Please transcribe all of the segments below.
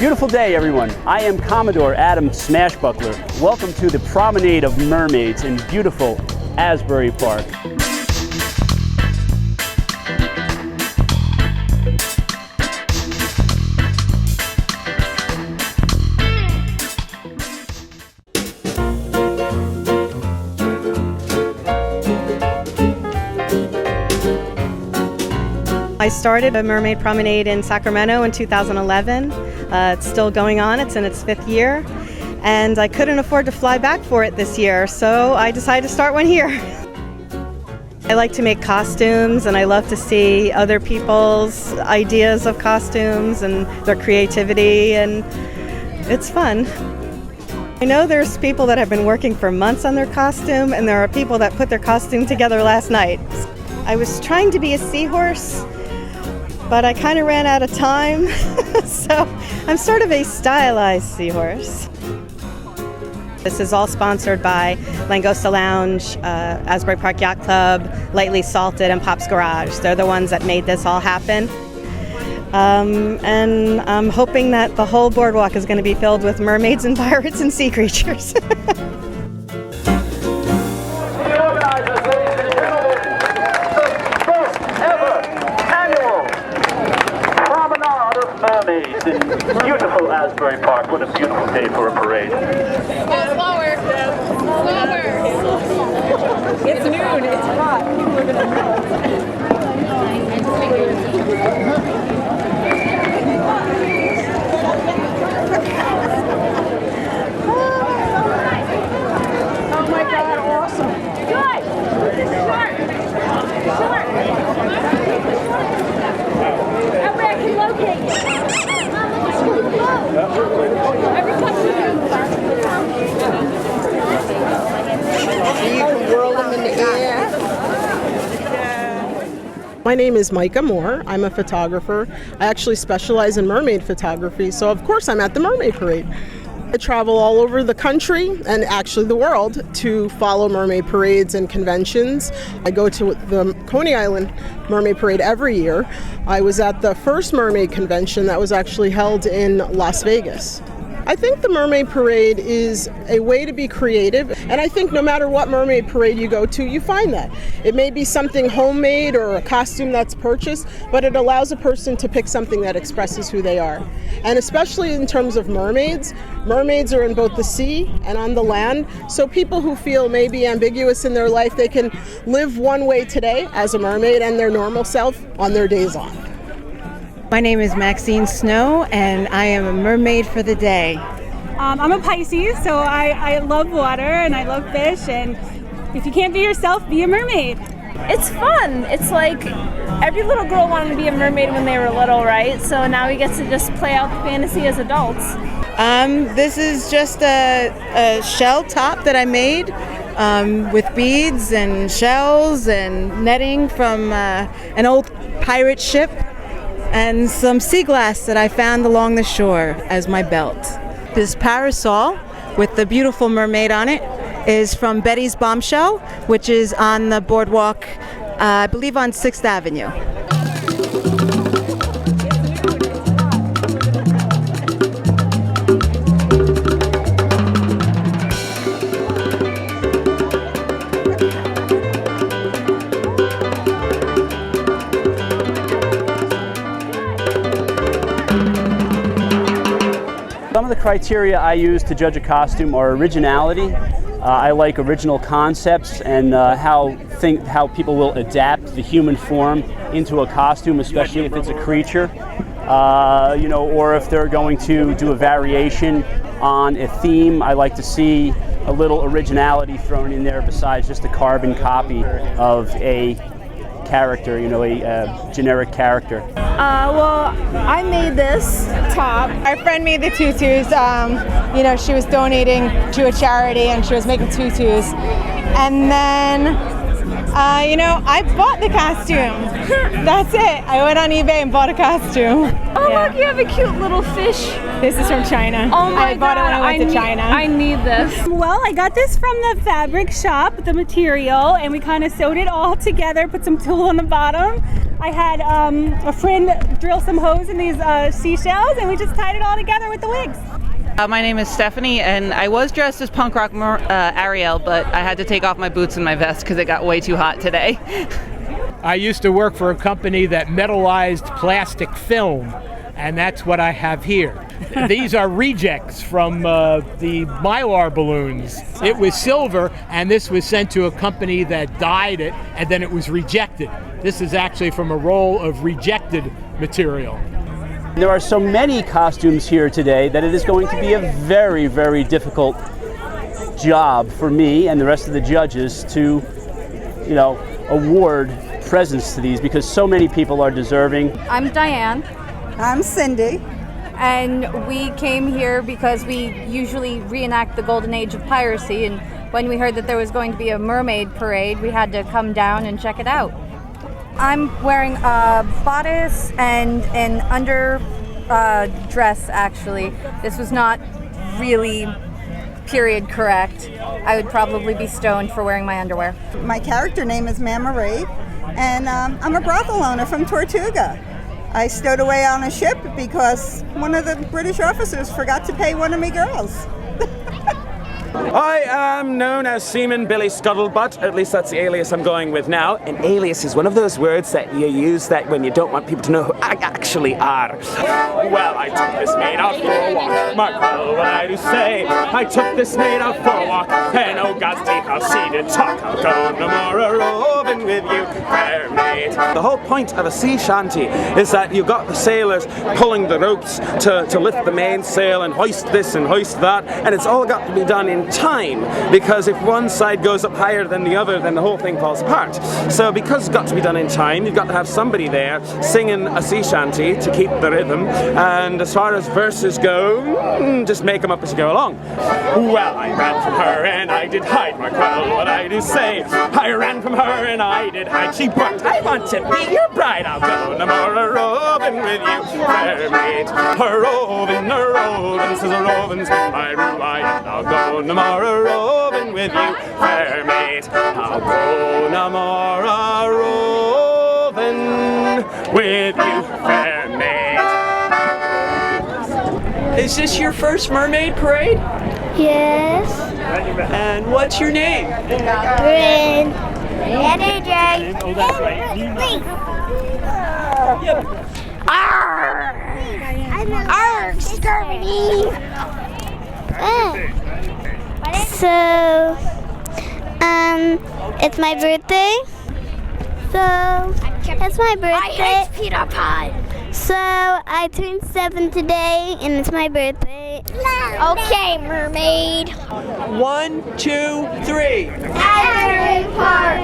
Beautiful day, everyone. I am Commodore Adam Smashbuckler. Welcome to the Promenade of Mermaids in beautiful Asbury Park. I started a Mermaid Promenade in Sacramento in 2011. It's still going on. It's in its 5th year. And I couldn't afford to fly back for it this year, so I decided to start one here. I like to make costumes, and I love to see other people's ideas of costumes and their creativity, and it's fun. I know there's people that have been working for months on their costume, and there are people that put their costume together last night. I was trying to be a seahorse, but I kind of ran out of time, so I'm sort of a stylized seahorse. This is all sponsored by Langosta Lounge, Asbury Park Yacht Club, Lightly Salted, and Pop's Garage. They're the ones that made this all happen. And I'm hoping that the whole boardwalk is going to be filled with mermaids and pirates and sea creatures. Promenade of Mermaids in beautiful Asbury Park. What a beautiful day for a parade. Slower. Slower. It's noon. It's hot. People are going Oh my God, awesome. Good. Short. Short. That way I can locate you. Every time you can whirl them in the air. My name is Micah Moore. I'm a photographer. I actually specialize in mermaid photography, so of course I'm at the Mermaid Parade. I travel all over the country and actually the world to follow mermaid parades and conventions. I go to the Coney Island Mermaid Parade every year. I was at the first mermaid convention that was actually held in Las Vegas. I think the Mermaid Parade is a way to be creative, and I think no matter what mermaid parade you go to, you find that. It may be something homemade or a costume that's purchased, but it allows a person to pick something that expresses who they are. And especially in terms of mermaids, mermaids are in both the sea and on the land, so people who feel maybe ambiguous in their life, they can live one way today as a mermaid and their normal self on their days off. My name is Maxine Snow, and I am a mermaid for the day. I'm a Pisces, so I love water and I love fish, and if you can't be yourself, be a mermaid. It's fun. It's like every little girl wanted to be a mermaid when they were little, right? So now we get to just play out the fantasy as adults. This is just a shell top that I made with beads and shells and netting from an old pirate ship, and some sea glass that I found along the shore as my belt. This parasol with the beautiful mermaid on it is from Betty's Bombshell, which is on the boardwalk, I believe on 6th Avenue. Some of the criteria I use to judge a costume are originality. I like original concepts and how people will adapt the human form into a costume, especially if it's a creature, or if they're going to do a variation on a theme. I like to see a little originality thrown in there besides just a carbon copy of a character, a generic character. Well, I made this top. Our friend made the tutus. She was donating to a charity and she was making tutus. And then I bought the costume. That's it. I went on eBay and bought a costume. Oh, look, you have a cute little fish. This is from China. Oh my I bought it when I went to China. I need this. Well, I got this from the fabric shop, the material, and we kind of sewed it all together, put some tulle on the bottom. I had a friend drill some holes in these seashells, and we just tied it all together with the wigs. My name is Stephanie, and I was dressed as punk rock Ariel, but I had to take off my boots and my vest because it got way too hot today. I used to work for a company that metallized plastic film, and that's what I have here. These are rejects from the Mylar balloons. It was silver, and this was sent to a company that dyed it, and then it was rejected. This is actually from a roll of rejected material. There are so many costumes here today that it is going to be a very, very difficult job for me and the rest of the judges to, award presents to these because so many people are deserving. I'm Diane. I'm Cindy. And we came here because we usually reenact the golden age of piracy, and when we heard that there was going to be a mermaid parade, we had to come down and check it out. I'm wearing a bodice and an under dress, actually. This was not really period correct. I would probably be stoned for wearing my underwear. My character name is Mama Ray, and I'm a brothel owner from Tortuga. I stowed away on a ship because one of the British officers forgot to pay one of me girls. I am known as Seaman Billy Scuttlebutt, at least that's the alias I'm going with now. An alias is one of those words that you use that when you don't want people to know who I actually are. Well, I took this maid out for a walk, mark well what I do say. I took this maid out for a walk, and oh God's deep, how she did talk. I'll go no more a-roving with you, fair maid. The whole point of a sea shanty is that you've got the sailors pulling the ropes to lift the mainsail and hoist this and hoist that, and it's all got to be done in time, because if one side goes up higher than the other, then the whole thing falls apart. So because it's got to be done in time, you've got to have somebody there singing a sea shanty to keep the rhythm, and as far as verses go, just make them up as you go along. Well, I ran from her and I did hide, mark well what I do say. I ran from her and I did hide, she barked, I want to be your bride. I'll go no more a-roving with you, fair maid. A-roving, says a-roving's been my rule-I, and I'll go no more a-roving with you, fair maid. I'll go no more a-roving with you, fair maid. Is this your first mermaid parade? Yes. And what's your name? Bryn. Energy. Oh, that's right. Arr! Arr! Scurvy! So, it's my birthday. So, it's my birthday. I hate Peter Pan. So, I turned 7 today, and it's my birthday. Okay, mermaid. 1, 2, 3. Asbury Park.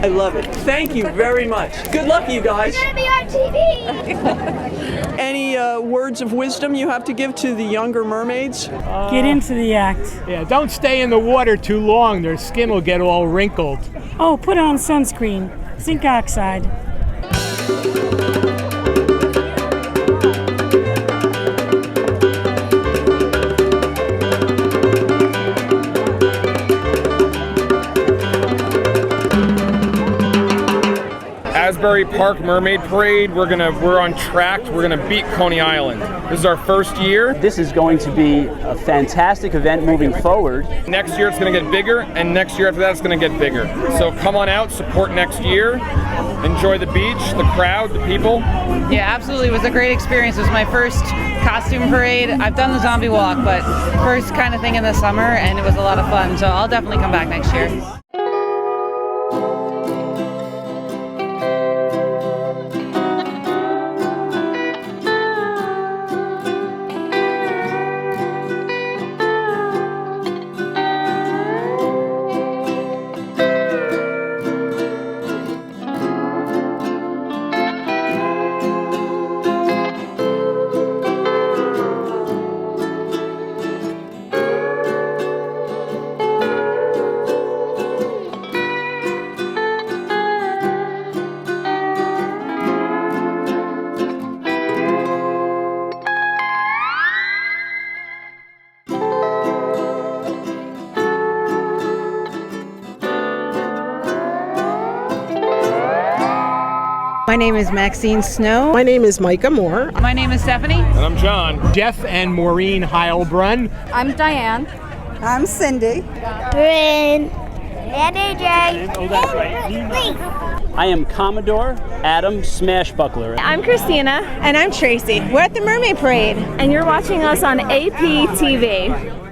I love it. Thank you very much. Good luck, you guys. It's gonna be on TV. Any words of wisdom you have to give to the younger mermaids? Get into the act. Yeah, don't stay in the water too long. Their skin will get all wrinkled. Oh, put on sunscreen. Zinc oxide. Asbury Park Mermaid Parade. We're on track. We're gonna beat Coney Island. This is our first year. This is going to be a fantastic event moving forward. Next year it's gonna get bigger, and next year after that it's gonna get bigger. So come on out, support next year, enjoy the beach, the crowd, the people. Yeah, absolutely. It was a great experience. It was my first costume parade. I've done the zombie walk, but first kind of thing in the summer, and it was a lot of fun. So I'll definitely come back next year. My name is Maxine Snow. My name is Micah Moore. My name is Stephanie. And I'm John. Jeff and Maureen Heilbrunn. I'm Diane. I'm Cindy. Bryn. And AJ. Oh, that's right. I am Commodore Adam Smashbuckler. I'm Christina. And I'm Tracy. We're at the Mermaid Parade. And you're watching us on AP TV.